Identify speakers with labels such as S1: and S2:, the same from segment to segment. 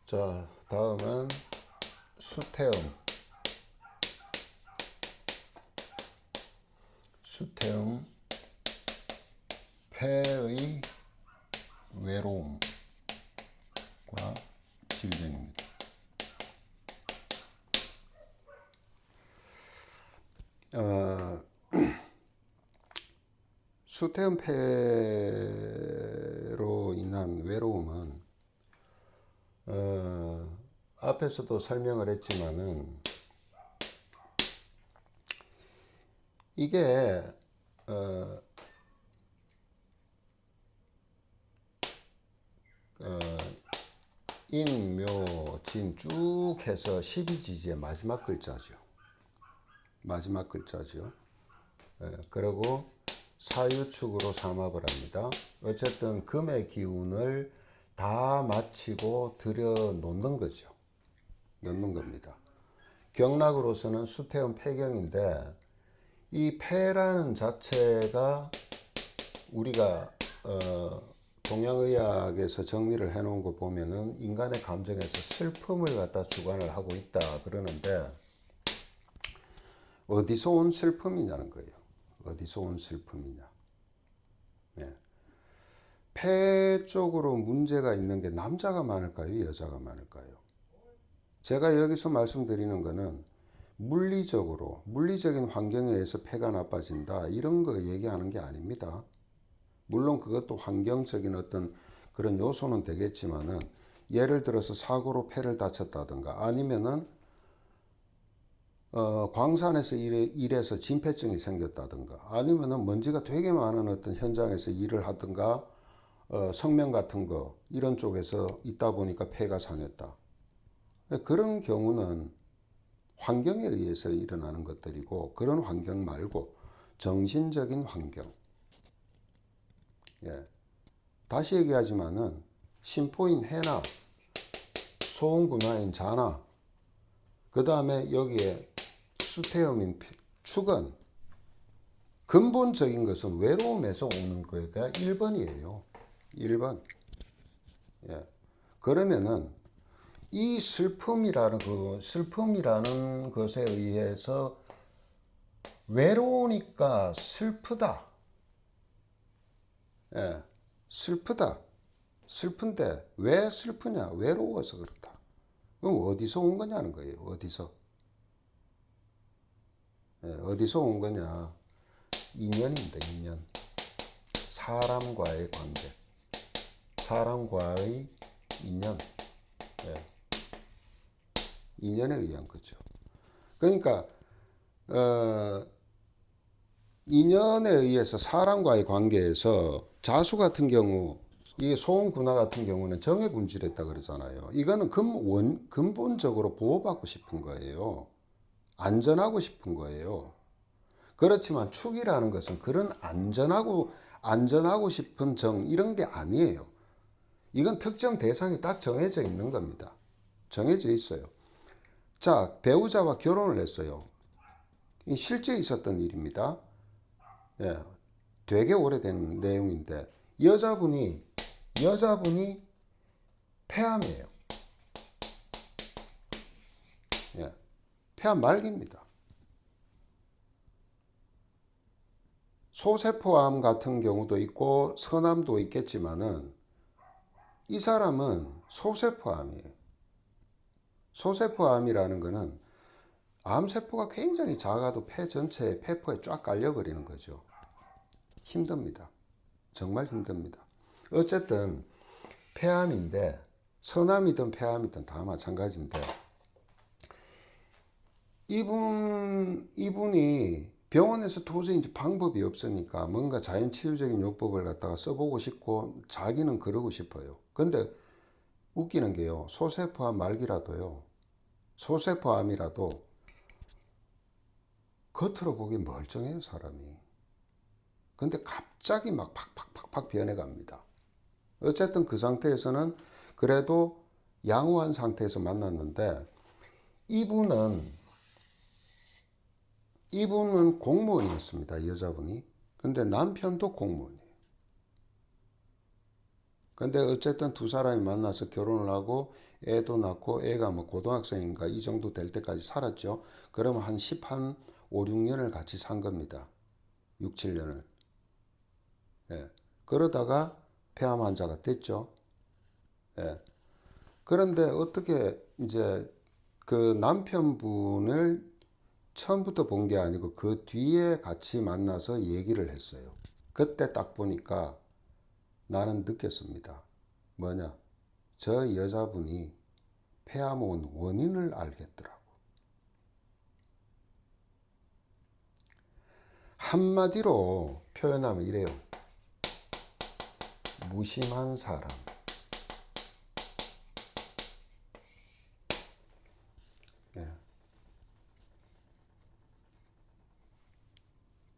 S1: 자, 다음은 수태음. 수태음 폐의 외로움과 질병입니다. 수태음 폐로 인한 외로움은 앞에서도 설명을 했지만은 이게 인, 묘, 진 쭉 해서 12지지의 마지막 글자죠. 마지막 글자죠. 그리고 사유축으로 삼합을 합니다. 어쨌든 금의 기운을 다 마치고 들여 놓는 거죠. 넣는 겁니다. 경락으로서는 수태음 폐경인데 이 폐라는 자체가 우리가 동양의학에서 정리를 해놓은 거 보면은 인간의 감정에서 슬픔을 갖다 주관을 하고 있다 그러는데 어디서 온 슬픔이냐는 거예요. 어디서 온 슬픔이냐. 네. 폐 쪽으로 문제가 있는 게 남자가 많을까요? 여자가 많을까요? 제가 여기서 말씀드리는 거는 물리적으로, 물리적인 환경에 의해서 폐가 나빠진다. 이런 거 얘기하는 게 아닙니다. 물론 그것도 환경적인 어떤 그런 요소는 되겠지만은 예를 들어서 사고로 폐를 다쳤다든가 아니면은 광산에서 일해서 진폐증이 생겼다든가 아니면은 먼지가 되게 많은 어떤 현장에서 일을 하든가 성명 같은 거 이런 쪽에서 있다 보니까 폐가 상했다. 그런 경우는 환경에 의해서 일어나는 것들이고 그런 환경 말고 정신적인 환경. 예. 다시 얘기하지만은 심포인 해나 소음군화인 자나 그 다음에 여기에 수태음인 축은 근본적인 것은 외로움에서 오는 거가 1번이에요. 1번. 예. 그러면은 이 슬픔이라는 것에 의해서 외로우니까 슬프다. 예. 슬프다. 슬픈데 왜 슬프냐? 외로워서 그렇다. 그럼 어디서 온 거냐는 거예요. 어디서? 예, 어디서 온 거냐? 인연입니다. 인연. 사람과의 관계. 사람과의 인연. 예, 인연에 의한 거죠. 그러니까 인연에 의해서 사람과의 관계에서 자수 같은 경우 이 소음군화 같은 경우는 정에 분출했다 그러잖아요. 이거는 근본적으로 보호받고 싶은 거예요. 안전하고 싶은 거예요. 그렇지만 축이라는 것은 그런 안전하고 싶은 정 이런 게 아니에요. 이건 특정 대상이 딱 정해져 있는 겁니다. 정해져 있어요. 자, 배우자와 결혼을 했어요. 이 실제 있었던 일입니다. 예, 되게 오래된 내용인데 여자분이 폐암이에요. 예, 폐암 말기입니다. 소세포암 같은 경우도 있고 선암도 있겠지만은 이 사람은 소세포암이에요. 소세포암이라는 것은 암세포가 굉장히 작아도 폐 전체에 폐포에 쫙 깔려버리는 거죠. 힘듭니다. 정말 힘듭니다. 어쨌든 폐암인데 선암이든 폐암이든 다 마찬가지인데 이분이 병원에서 도저히 이제 방법이 없으니까 뭔가 자연치유적인 요법을 갖다가 써보고 싶고 자기는 그러고 싶어요. 근데 웃기는 게요. 소세포암 말기라도요. 소세포암이라도 겉으로 보기 멀쩡해요, 사람이. 근데 갑자기 막 팍팍팍팍 변해갑니다. 어쨌든 그 상태에서는 그래도 양호한 상태에서 만났는데 이분은 공무원이었습니다. 여자분이. 근데 남편도 공무원이에요. 근데 어쨌든 두 사람이 만나서 결혼을 하고 애도 낳고 애가 뭐 고등학생인가 이 정도 될 때까지 살았죠. 그러면 한 5, 6년을 같이 산 겁니다. 6, 7년을. 예. 그러다가 폐암 환자가 됐죠. 예. 그런데 어떻게 이제 그 남편분을 처음부터 본 게 아니고 그 뒤에 같이 만나서 얘기를 했어요. 그때 딱 보니까 나는 느꼈습니다. 뭐냐? 저 여자분이 폐암 온 원인을 알겠더라고. 한마디로 표현하면 이래요. 무심한 사람. 예.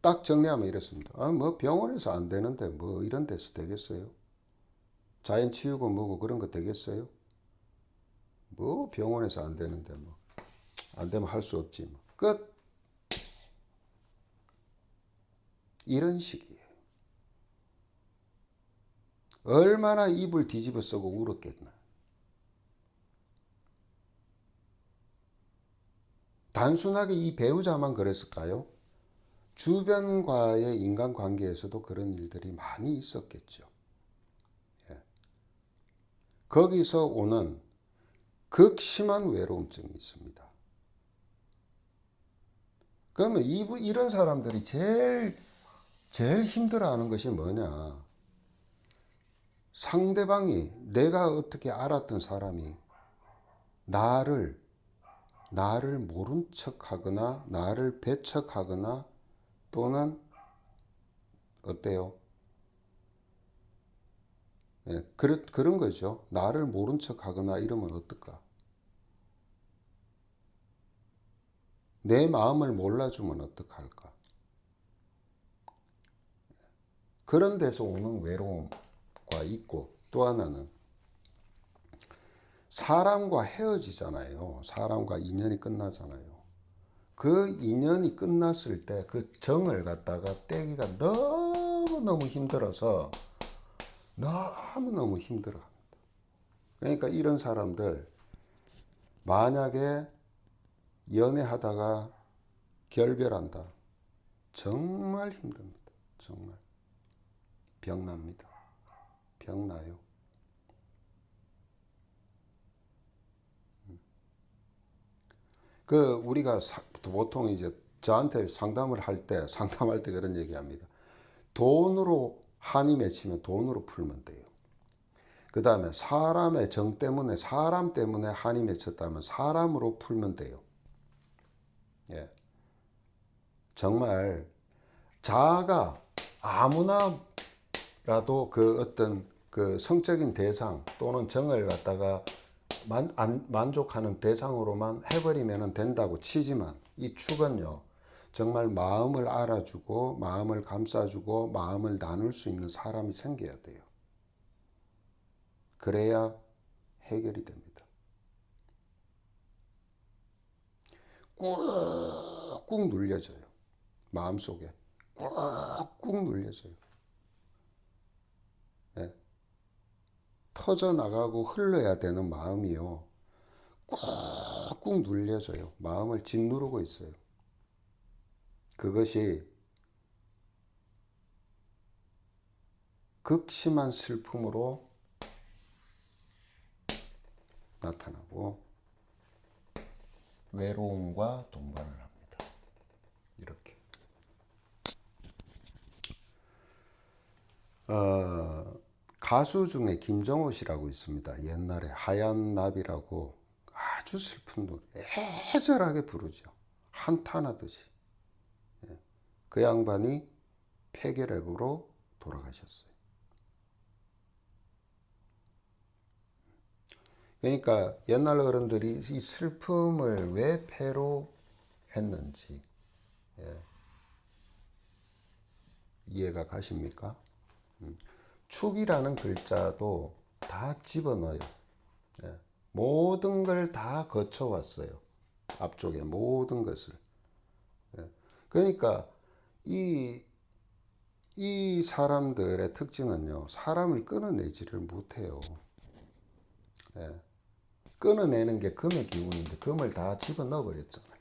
S1: 딱 정리하면 이렇습니다. 아, 뭐 병원에서 안 되는데 뭐 이런 데서 되겠어요? 자연 치유고 뭐고 그런 거 되겠어요? 뭐 병원에서 안 되는데 뭐 안 되면 할 수 없지 뭐. 끝. 이런 식이에요. 얼마나 입을 뒤집어 쓰고 울었겠나. 단순하게 이 배우자만 그랬을까요? 주변과의 인간관계에서도 그런 일들이 많이 있었겠죠. 예. 거기서 오는 극심한 외로움증이 있습니다. 그러면 이런 사람들이 제일 힘들어하는 것이 뭐냐? 상대방이 내가 어떻게 알았던 사람이 나를 모른 척하거나 나를 배척하거나 또는 어때요? 예, 그런 거죠. 나를 모른 척하거나 이러면 어떨까? 내 마음을 몰라주면 어떡할까? 그런 데서 오는 외로움과 있고 또 하나는 사람과 헤어지잖아요. 사람과 인연이 끝나잖아요. 그 인연이 끝났을 때 그 정을 갖다가 떼기가 너무너무 힘들어서 너무너무 힘들어. 그러니까 이런 사람들 만약에 연애하다가 결별한다. 정말 힘듭니다. 정말. 병납니다. 병나요. 우리가 보통 이제 저한테 상담할 때 그런 얘기 합니다. 돈으로 한이 맺히면 돈으로 풀면 돼요. 그 다음에 사람의 정 때문에, 사람 때문에 한이 맺혔다면 사람으로 풀면 돼요. 예. 정말 자아가 아무나라도 그 어떤 그 성적인 대상 또는 정을 갖다가 만족하는 대상으로만 해버리면 된다고 치지만 이 축은요, 정말 마음을 알아주고 마음을 감싸주고 마음을 나눌 수 있는 사람이 생겨야 돼요. 그래야 해결이 됩니다. 꾹꾹 눌려져요. 마음속에 꾹꾹 눌려져요. 예. 터져나가고 흘러야 되는 마음이요. 꾹꾹 눌려져요. 마음을 짓누르고 있어요. 그것이 극심한 슬픔으로 나타나고 외로움과 동반을 합니다. 이렇게. 가수 중에 김정호 씨라고 있습니다. 옛날에 하얀 나비라고 아주 슬픈 노래 애절하게 부르죠. 한탄하듯이. 그 양반이 폐결핵으로 돌아가셨어요. 그러니까 옛날 어른들이 이 슬픔을 왜 폐로 했는지 이해가 가십니까? 축이라는 글자도 다 집어넣어요. 모든 걸 다 거쳐왔어요. 앞쪽에 모든 것을. 그러니까 이 이 사람들의 특징은요, 사람을 끊어내지를 못해요. 예. 끊어내는 게 금의 기운인데 금을 다 집어넣어 버렸잖아요.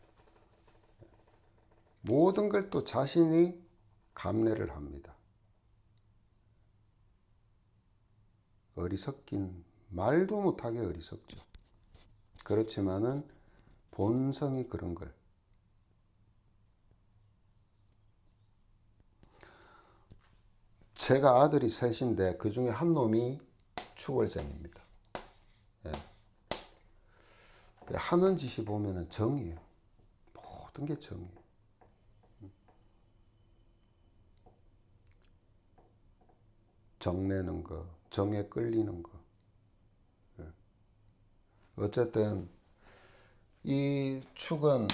S1: 모든 걸 또 자신이 감내를 합니다. 어리석긴 말도 못하게 어리석죠. 그렇지만은 본성이 그런 걸. 제가 아들이 셋인데 그 중에 한 놈이 축월생입니다. 예. 하는 짓이 보면은 정이에요. 모든 게 정이에요. 정내는 거, 정에 끌리는 거. 예. 어쨌든 이 축은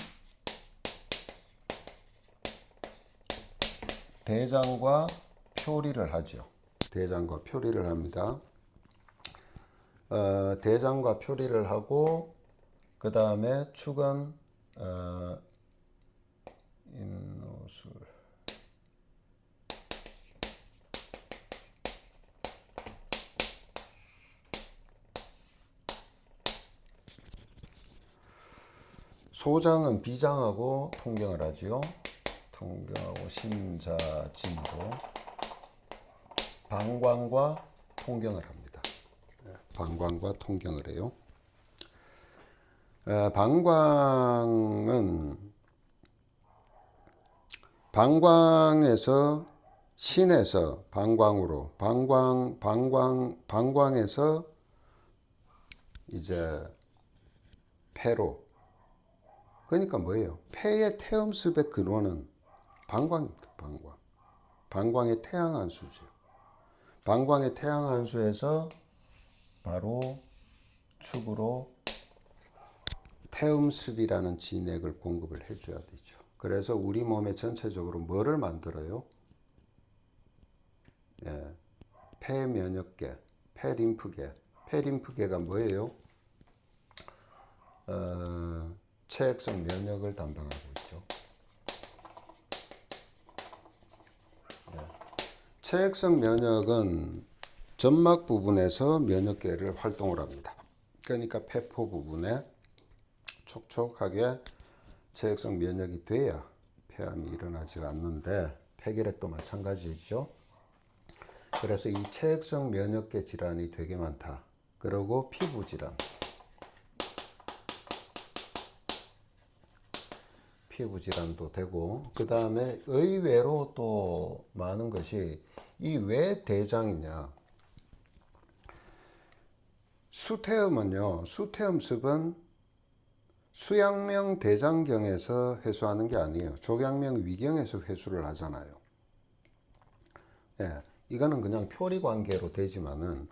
S1: 대장과 표리를 하죠. 대장과 표리를 합니다. 대장과 표리를 하고 그 다음에 축은 인노술 소장은 비장하고 통경을 하지요. 통경하고 심자진으로 방광과 통경을 합니다. 방광과 통경을 해요. 방광에서 신에서 방광으로 방광에서 이제 폐로. 그러니까 뭐예요? 폐의 태음습의 근원은 방광입니다. 방광의 태양한수죠. 방광의 태양한수에서 바로 축으로 태음습이라는 진액을 공급을 해줘야 되죠. 그래서 우리 몸에 전체적으로 뭐를 만들어요? 예, 폐면역계, 폐림프계. 폐림프계가 뭐예요? 체액성 면역을 담당하고 있죠. 네. 체액성 면역은 점막 부분에서 면역계를 활동을 합니다. 그러니까 폐포 부분에 촉촉하게 체액성 면역이 돼야 폐암이 일어나지 않는데 폐결핵도 마찬가지죠. 그래서 이 체액성 면역계 질환이 되게 많다. 그리고 피부 질환. 피부 질환도 되고 그 다음에 의외로 또 많은 것이 이 왜 대장이냐. 수태음은요. 수태음습은 수양명 대장경에서 회수하는 게 아니에요. 족양명 위경에서 회수를 하잖아요. 예, 이거는 그냥 표리 관계로 되지만은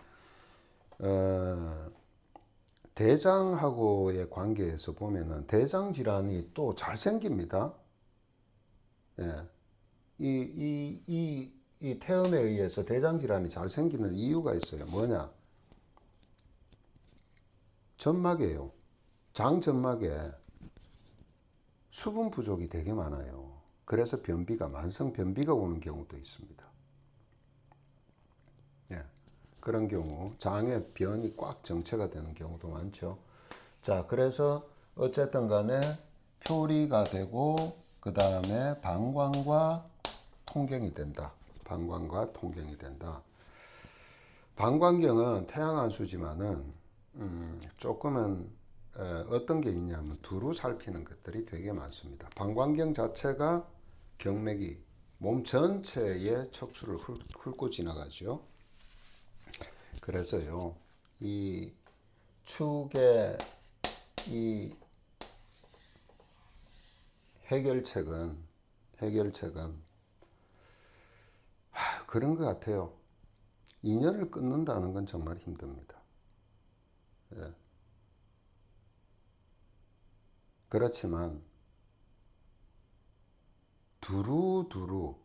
S1: 대장하고의 관계에서 보면은 대장 질환이 또 잘 생깁니다. 예, 이 태음에 의해서 대장 질환이 잘 생기는 이유가 있어요. 뭐냐? 점막이에요. 장점막에 수분 부족이 되게 많아요. 그래서 만성 변비가 오는 경우도 있습니다. 예, 그런 경우 장의 변이 꽉 정체가 되는 경우도 많죠. 자, 그래서 어쨌든 간에 표리가 되고 그 다음에 방광과 통경이 된다. 방광과 통경이 된다. 방광경은 태양한수지만은 조금은 어떤 게 있냐면 두루 살피는 것들이 되게 많습니다. 방광경 자체가 경맥이 몸 전체에 척수를 훑고 지나가죠. 그래서요, 이 축의 이 해결책은 그런 것 같아요. 인연을 끊는다는 건 정말 힘듭니다. 예. 그렇지만 두루두루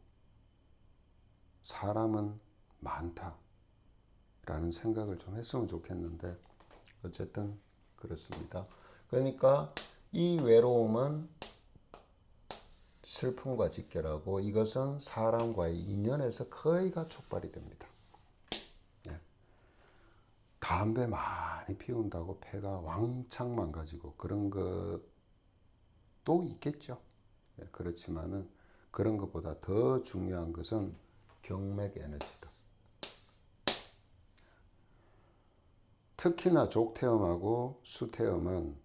S1: 사람은 많다라는 생각을 좀 했으면 좋겠는데 어쨌든 그렇습니다. 그러니까 이 외로움은 슬픔과 직결하고 이것은 사람과의 인연에서 거의가 촉발이 됩니다. 예. 담배 많이 피운다고 폐가 왕창 망가지고 그런 것도 있겠죠. 예. 그렇지만은 그런 것보다 더 중요한 것은 경맥 에너지다. 특히나 족태음하고 수태음은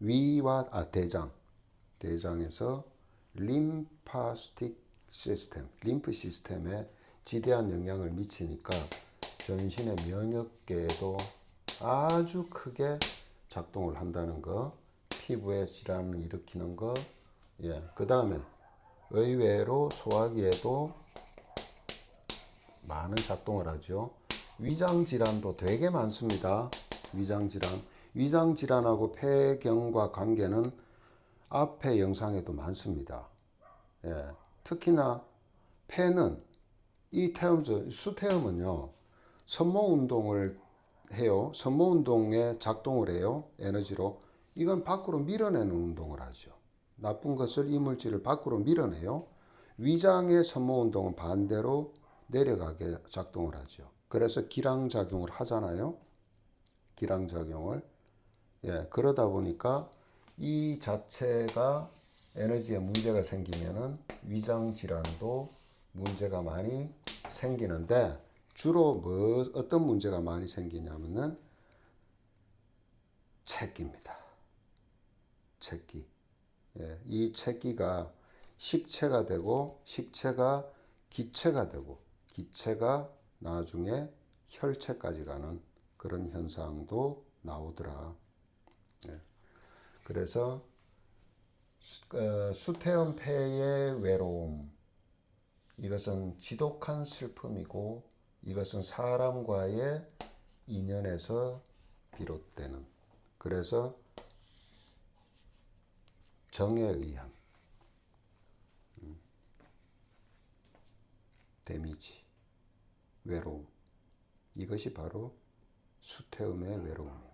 S1: 위와 대장에서 림파스틱 시스템, 림프 시스템에 지대한 영향을 미치니까 전신의 면역계에도 아주 크게 작동을 한다는 거, 피부에 질환을 일으키는 거, 예, 그 다음에 의외로 소화기에도 많은 작동을 하죠. 위장 질환도 되게 많습니다. 위장 질환하고 폐경과 관계는 앞에 영상에도 많습니다. 예, 특히나 폐는 수태음은요, 섬모 운동을 해요. 섬모 운동에 작동을 해요. 에너지로. 이건 밖으로 밀어내는 운동을 하죠. 나쁜 것을, 이물질을 밖으로 밀어내요. 위장의 섬모 운동은 반대로 내려가게 작동을 하죠. 그래서 기량작용을 하잖아요. 기량작용을. 예, 그러다 보니까 이 자체가 에너지에 문제가 생기면은 위장 질환도 문제가 많이 생기는데 주로 어떤 문제가 많이 생기냐면은 체기입니다. 체기. 예, 이 체기가 식체가 되고 식체가 기체가 되고 기체가 나중에 혈체까지 가는 그런 현상도 나오더라. 예. 그래서 수태음 폐의 외로움, 이것은 지독한 슬픔이고 이것은 사람과의 인연에서 비롯되는, 그래서 정에 의한 데미지, 외로움, 이것이 바로 수태음의 외로움입니다.